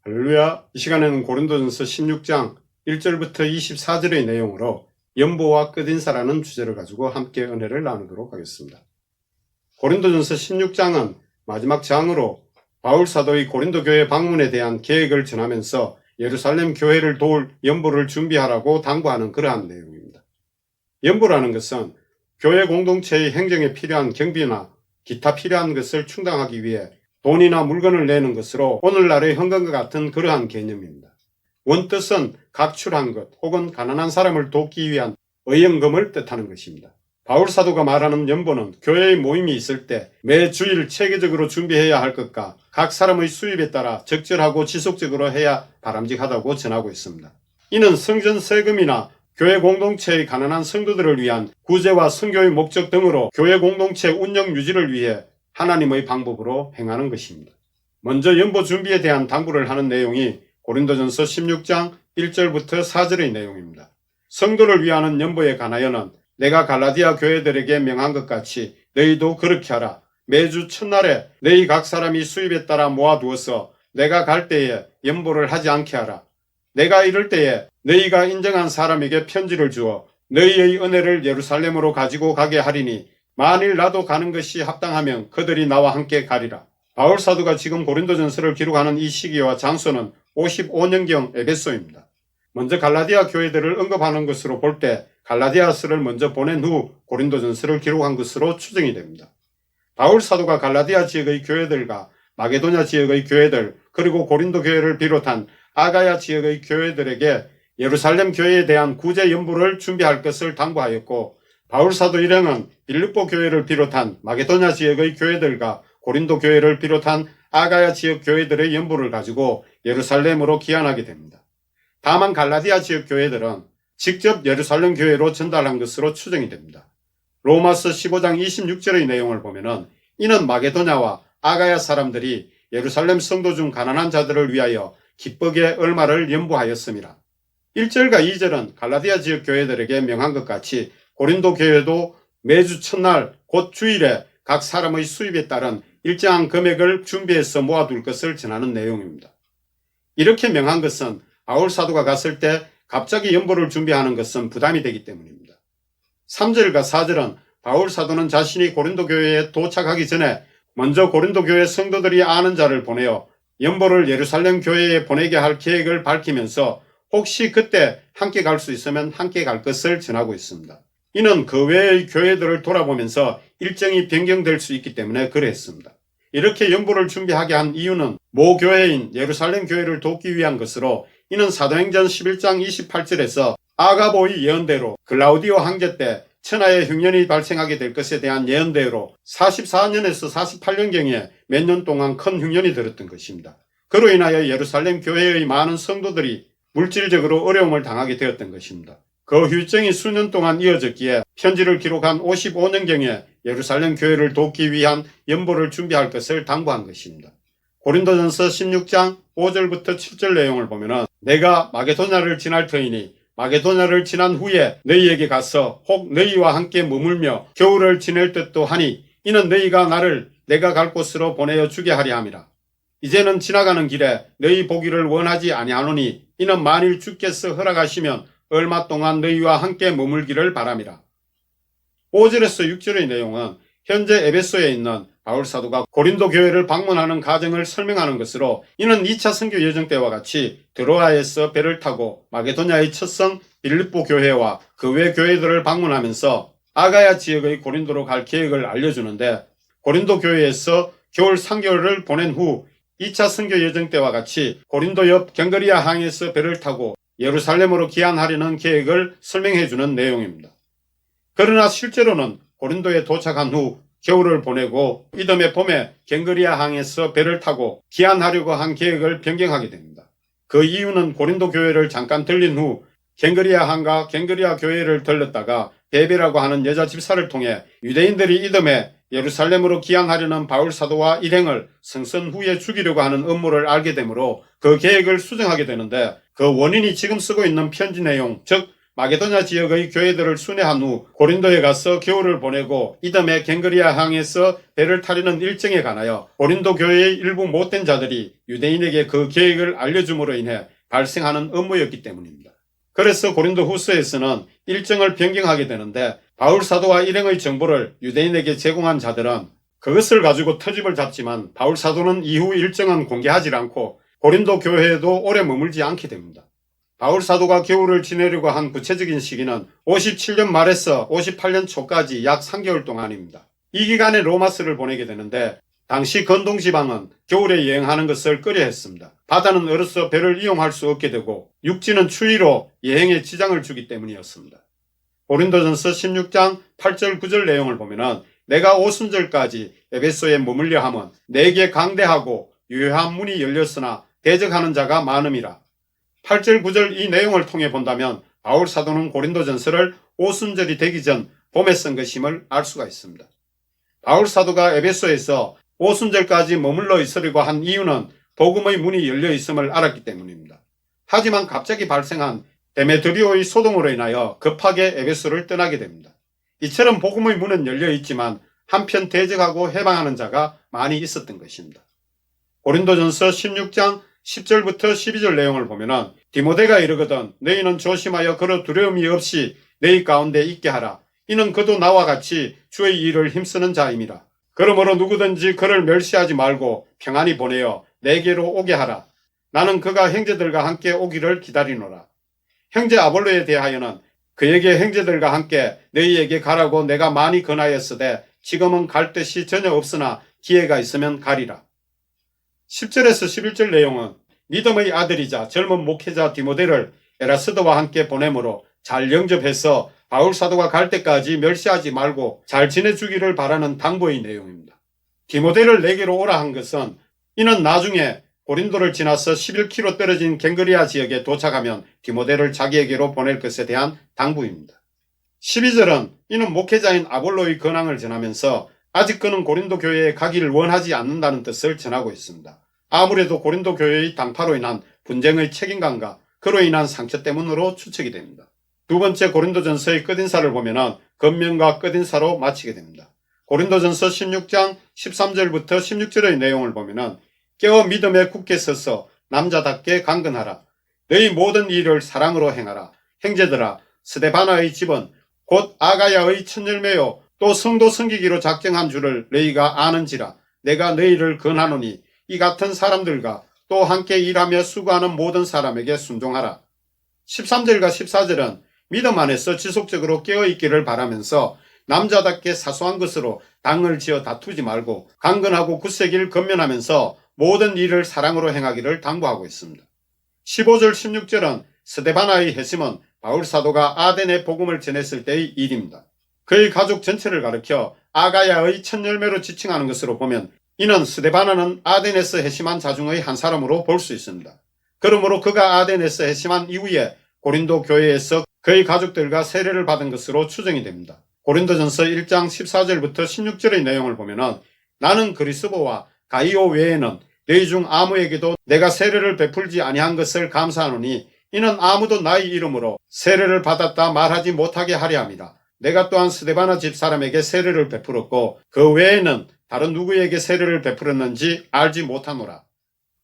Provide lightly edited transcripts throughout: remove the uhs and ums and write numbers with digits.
할렐루야. 이 시간에는 고린도전서 16장 1절부터 24절의 내용으로 연보와 끝인사라는 주제를 가지고 함께 은혜를 나누도록 하겠습니다. 고린도전서 16장은 마지막 장으로 바울 사도의 고린도 교회 방문에 대한 계획을 전하면서 예루살렘 교회를 도울 연보를 준비하라고 당부하는 그러한 내용입니다. 연보라는 것은 교회 공동체의 행정에 필요한 경비나 기타 필요한 것을 충당하기 위해 돈이나 물건을 내는 것으로 오늘날의 헌금과 같은 그러한 개념입니다. 원뜻은 각출한 것 혹은 가난한 사람을 돕기 위한 의연금을 뜻하는 것입니다. 바울 사도가 말하는 연보는 교회의 모임이 있을 때 매 주일 체계적으로 준비해야 할 것과 각 사람의 수입에 따라 적절하고 지속적으로 해야 바람직하다고 전하고 있습니다. 이는 성전 세금이나 교회 공동체의 가난한 성도들을 위한 구제와 선교의 목적 등으로 교회 공동체 운영 유지를 위해 하나님의 방법으로 행하는 것입니다. 먼저 연보 준비에 대한 당부를 하는 내용이 고린도전서 16장 1절부터 4절의 내용입니다. 성도를 위하는 연보에 관하여는 내가 갈라디아 교회들에게 명한 것 같이 너희도 그렇게 하라. 매주 첫날에 너희 각 사람이 수입에 따라 모아두어서 내가 갈 때에 연보를 하지 않게 하라. 내가 이럴 때에 너희가 인정한 사람에게 편지를 주어 너희의 은혜를 예루살렘으로 가지고 가게 하리니 만일 나도 가는 것이 합당하면 그들이 나와 함께 가리라. 바울 사도가 지금 고린도전서를 기록하는 이 시기와 장소는 55년경 에베소입니다. 먼저 갈라디아 교회들을 언급하는 것으로 볼 때 갈라디아서를 먼저 보낸 후 고린도전서를 기록한 것으로 추정이 됩니다. 바울 사도가 갈라디아 지역의 교회들과 마게도냐 지역의 교회들 그리고 고린도 교회를 비롯한 아가야 지역의 교회들에게 예루살렘 교회에 대한 구제 연보를 준비할 것을 당부하였고 바울 사도 일행은 빌립보 교회를 비롯한 마게도냐 지역의 교회들과 고린도 교회를 비롯한 아가야 지역 교회들의 연보를 가지고 예루살렘으로 귀환하게 됩니다. 다만 갈라디아 지역 교회들은 직접 예루살렘 교회로 전달한 것으로 추정이 됩니다. 로마서 15장 26절의 내용을 보면은 이는 마게도냐와 아가야 사람들이 예루살렘 성도 중 가난한 자들을 위하여 기쁘게 얼마를 연보하였습니다. 1절과 2절은 갈라디아 지역 교회들에게 명한 것 같이 고린도 교회도 매주 첫날 곧 주일에 각 사람의 수입에 따른 일정한 금액을 준비해서 모아둘 것을 전하는 내용입니다. 이렇게 명한 것은 바울 사도가 갔을 때 갑자기 연보를 준비하는 것은 부담이 되기 때문입니다. 3절과 4절은 바울 사도는 자신이 고린도 교회에 도착하기 전에 먼저 고린도 교회 성도들이 아는 자를 보내어 연보를 예루살렘 교회에 보내게 할 계획을 밝히면서 혹시 그때 함께 갈 수 있으면 함께 갈 것을 전하고 있습니다. 이는 그 외의 교회들을 돌아보면서 일정이 변경될 수 있기 때문에 그랬습니다. 이렇게 연보를 준비하게 한 이유는 모 교회인 예루살렘 교회를 돕기 위한 것으로 이는 사도행전 11장 28절에서 아가보의 예언대로 글라우디오 황제 때 천하의 흉년이 발생하게 될 것에 대한 예언대로 44년에서 48년경에 몇 년 동안 큰 흉년이 들었던 것입니다. 그로 인하여 예루살렘 교회의 많은 성도들이 물질적으로 어려움을 당하게 되었던 것입니다. 그 휴증이 수년 동안 이어졌기에 편지를 기록한 55년경에 예루살렘 교회를 돕기 위한 연보를 준비할 것을 당부한 것입니다. 고린도전서 16장 5절부터 7절 내용을 보면 내가 마게도냐를 지날 터이니 마게도냐를 지난 후에 너희에게 가서 혹 너희와 함께 머물며 겨울을 지낼 듯도 하니 이는 너희가 나를 내가 갈 곳으로 보내어 주게 하려 함이라. 이제는 지나가는 길에 너희 보기를 원하지 아니하노니 이는 만일 주께서 허락하시면 얼마 동안 너희와 함께 머물기를 바람이라. 5절에서 6절의 내용은 현재 에베소에 있는 바울 사도가 고린도 교회를 방문하는 과정을 설명하는 것으로 이는 2차 선교 여정 때와 같이 드로아에서 배를 타고 마게도냐의 첫성 빌립보 교회와 그 외 교회들을 방문하면서 아가야 지역의 고린도로 갈 계획을 알려주는데 고린도 교회에서 겨울 3개월을 보낸 후 2차 선교 여정 때와 같이 고린도 옆 갱그리아 항에서 배를 타고 예루살렘으로 귀환하려는 계획을 설명해주는 내용입니다. 그러나 실제로는 고린도에 도착한 후 겨울을 보내고 이듬해 봄에 갱그리아 항에서 배를 타고 귀환하려고 한 계획을 변경하게 됩니다. 그 이유는 고린도 교회를 잠깐 들린 후 갱그리아 항과 갱그리아 교회를 들렀다가 베베라고 하는 여자 집사를 통해 유대인들이 이듬해 예루살렘으로 귀환하려는 바울 사도와 일행을 성선 후에 죽이려고 하는 음모를 알게 되므로 그 계획을 수정하게 되는데 그 원인이 지금 쓰고 있는 편지 내용, 즉 마게도냐 지역의 교회들을 순회한 후 고린도에 가서 겨울을 보내고 이듬해 갱그리아 항에서 배를 타려는 일정에 관하여 고린도 교회의 일부 못된 자들이 유대인에게 그 계획을 알려줌으로 인해 발생하는 업무였기 때문입니다. 그래서 고린도 후서에서는 일정을 변경하게 되는데 바울 사도와 일행의 정보를 유대인에게 제공한 자들은 그것을 가지고 터집을 잡지만 바울 사도는 이후 일정은 공개하지 않고 고린도 교회에도 오래 머물지 않게 됩니다. 바울 사도가 겨울을 지내려고 한 구체적인 시기는 57년 말에서 58년 초까지 약 3개월 동안입니다. 이 기간에 로마스를 보내게 되는데 당시 건동지방은 겨울에 여행하는 것을 꺼려했습니다. 바다는 얼어서 배를 이용할 수 없게 되고 육지는 추위로 여행에 지장을 주기 때문이었습니다. 고린도전서 16장 8절 9절 내용을 보면 내가 오순절까지 에베소에 머물려 함은 내게 강대하고 유효한 문이 열렸으나 대적하는 자가 많음이라. 8절 9절 이 내용을 통해 본다면 바울 사도는 고린도전서를 오순절이 되기 전 봄에 쓴 것임을 알 수가 있습니다. 바울 사도가 에베소에서 오순절까지 머물러 있으려고 한 이유는 복음의 문이 열려 있음을 알았기 때문입니다. 하지만 갑자기 발생한 데메드리오의 소동으로 인하여 급하게 에베소를 떠나게 됩니다. 이처럼 복음의 문은 열려 있지만 한편 대적하고 해방하는 자가 많이 있었던 것입니다. 고린도전서 16장 10절부터 12절 내용을 보면 디모데가 이르거든 너희는 조심하여 그로 두려움이 없이 너희 가운데 있게 하라. 이는 그도 나와 같이 주의 일을 힘쓰는 자임이라. 그러므로 누구든지 그를 멸시하지 말고 평안히 보내어 내게로 오게 하라. 나는 그가 형제들과 함께 오기를 기다리노라. 형제 아볼로에 대하여는 그에게 형제들과 함께 너희에게 가라고 내가 많이 권하였으되 지금은 갈 뜻이 전혀 없으나 기회가 있으면 가리라. 10절에서 11절 내용은 믿음의 아들이자 젊은 목회자 디모데를 에라스도와 함께 보내므로 잘 영접해서 바울 사도가 갈 때까지 멸시하지 말고 잘 지내주기를 바라는 당부의 내용입니다. 디모데를 내게로 오라 한 것은 이는 나중에 고린도를 지나서 11km 떨어진 갱그리아 지역에 도착하면 디모데를 자기에게로 보낼 것에 대한 당부입니다. 12절은 이는 목회자인 아볼로의 근황을 전하면서 아직 그는 고린도 교회에 가기를 원하지 않는다는 뜻을 전하고 있습니다. 아무래도 고린도 교회의 당파로 인한 분쟁의 책임감과 그로 인한 상처 때문으로 추측이 됩니다. 두 번째 고린도전서의 끝인사를 보면 겉면과 끝인사로 마치게 됩니다. 고린도전서 16장 13절부터 16절의 내용을 보면 깨어 믿음에 굳게 서서 남자답게 강건하라. 너희 모든 일을 사랑으로 행하라. 형제들아 스데바나의 집은 곧 아가야의 첫 열매요 또 성도 섬기기로 작정한 줄을 너희가 아는지라. 내가 너희를 권하노니 이 같은 사람들과 또 함께 일하며 수고하는 모든 사람에게 순종하라. 13절과 14절은 믿음 안에서 지속적으로 깨어있기를 바라면서 남자답게 사소한 것으로 당을 지어 다투지 말고 강건하고 굳세기를 건면하면서 모든 일을 사랑으로 행하기를 당부하고 있습니다. 15절 16절은 스데바나의 회심은 바울 사도가 아덴에 복음을 전했을 때의 일입니다. 그의 가족 전체를 가리켜 아가야의 첫 열매로 지칭하는 것으로 보면 이는 스데바나는 아덴에서 회심한 자 중의 한 사람으로 볼 수 있습니다. 그러므로 그가 아덴에서 회심한 이후에 고린도 교회에서 그의 가족들과 세례를 받은 것으로 추정이 됩니다. 고린도전서 1장 14절부터 16절의 내용을 보면 나는 그리스도와 가이오 외에는 너희 중 아무에게도 내가 세례를 베풀지 아니한 것을 감사하노니 이는 아무도 나의 이름으로 세례를 받았다 말하지 못하게 하려 함이라. 내가 또한 스데바나 집 사람에게 세례를 베풀었고 그 외에는 다른 누구에게 세례를 베풀었는지 알지 못하노라.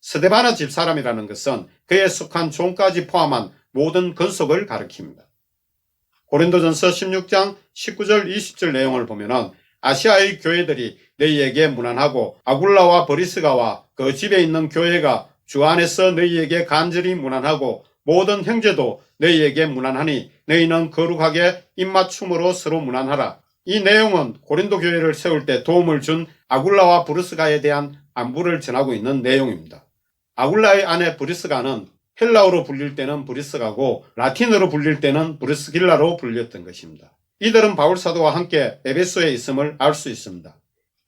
스데바나 집 사람이라는 것은 그에 속한 종까지 포함한 모든 건속을 가리킵니다. 고린도전서 16장 19절 20절 내용을 보면 아시아의 교회들이 너희에게 문안하고 아굴라와 브리스가와 그 집에 있는 교회가 주 안에서 너희에게 간절히 문안하고 모든 형제도 너희에게 문안하니 너희는 거룩하게 입맞춤으로 서로 문안하라. 이 내용은 고린도 교회를 세울 때 도움을 준 아굴라와 브리스가에 대한 안부를 전하고 있는 내용입니다. 아굴라의 아내 브리스가는 헬라어로 불릴 때는 브리스가고 라틴어로 불릴 때는 브리스길라로 불렸던 것입니다. 이들은 바울 사도와 함께 에베소에 있음을 알 수 있습니다.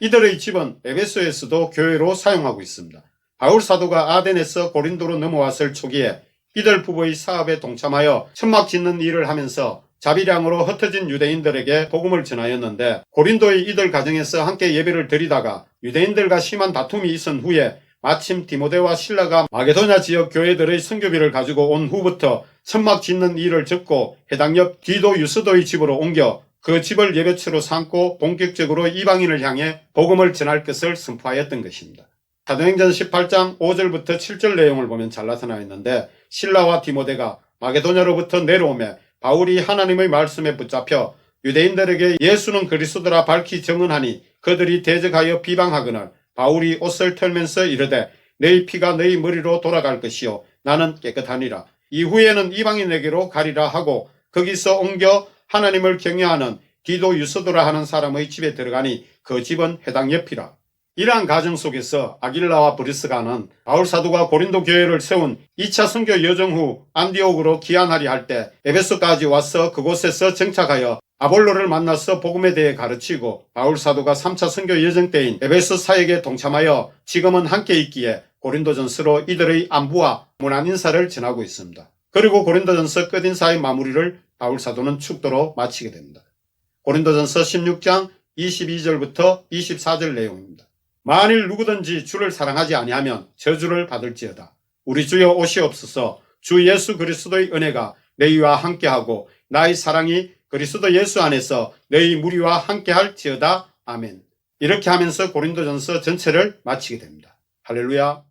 이들의 집은 에베소에서도 교회로 사용하고 있습니다. 바울 사도가 아덴에서 고린도로 넘어왔을 초기에 이들 부부의 사업에 동참하여 천막 짓는 일을 하면서 자비량으로 흩어진 유대인들에게 복음을 전하였는데 고린도의 이들 가정에서 함께 예배를 드리다가 유대인들과 심한 다툼이 있은 후에 마침 디모데와 실라가 마게도냐 지역 교회들의 선교비를 가지고 온 후부터 천막 짓는 일을 접고 해당 옆 디도 유스도의 집으로 옮겨 그 집을 예배처로 삼고 본격적으로 이방인을 향해 복음을 전할 것을 선포하였던 것입니다. 사도행전 18장 5절부터 7절 내용을 보면 잘 나타나 있는데, 실라와 디모데가 마게도냐로부터 내려오매 바울이 하나님의 말씀에 붙잡혀 유대인들에게 예수는 그리스도라 밝히 증언하니 그들이 대적하여 비방하거늘 바울이 옷을 털면서 이르되 너희 피가 너희 머리로 돌아갈 것이요 나는 깨끗하니라. 이후에는 이방인에게로 가리라 하고 거기서 옮겨 하나님을 경외하는 디도 유스도라 하는 사람의 집에 들어가니 그 집은 해당 옆이라. 이러한 과정 속에서 아길라와 브리스가는 바울 사도가 고린도 교회를 세운 2차 선교 여정 후 안디옥으로 귀환하려 할 때 에베소까지 와서 그곳에서 정착하여 아볼로를 만나서 복음에 대해 가르치고, 바울 사도가 3차 선교 여정 때인 에베소 사역에 동참하여 지금은 함께 있기에 고린도전서로 이들의 안부와 문안 인사를 전하고 있습니다. 그리고 고린도전서 끝인사의 마무리를 바울 사도는 축도로 마치게 됩니다. 고린도전서 16장 22절부터 24절 내용입니다. 만일 누구든지 주를 사랑하지 아니하면 저주를 받을지어다. 우리 주여 오시옵소서. 주 예수 그리스도의 은혜가 너희와 함께하고 나의 사랑이 그리스도 예수 안에서 너희 무리와 함께할지어다. 아멘. 이렇게 하면서 고린도전서 전체를 마치게 됩니다. 할렐루야.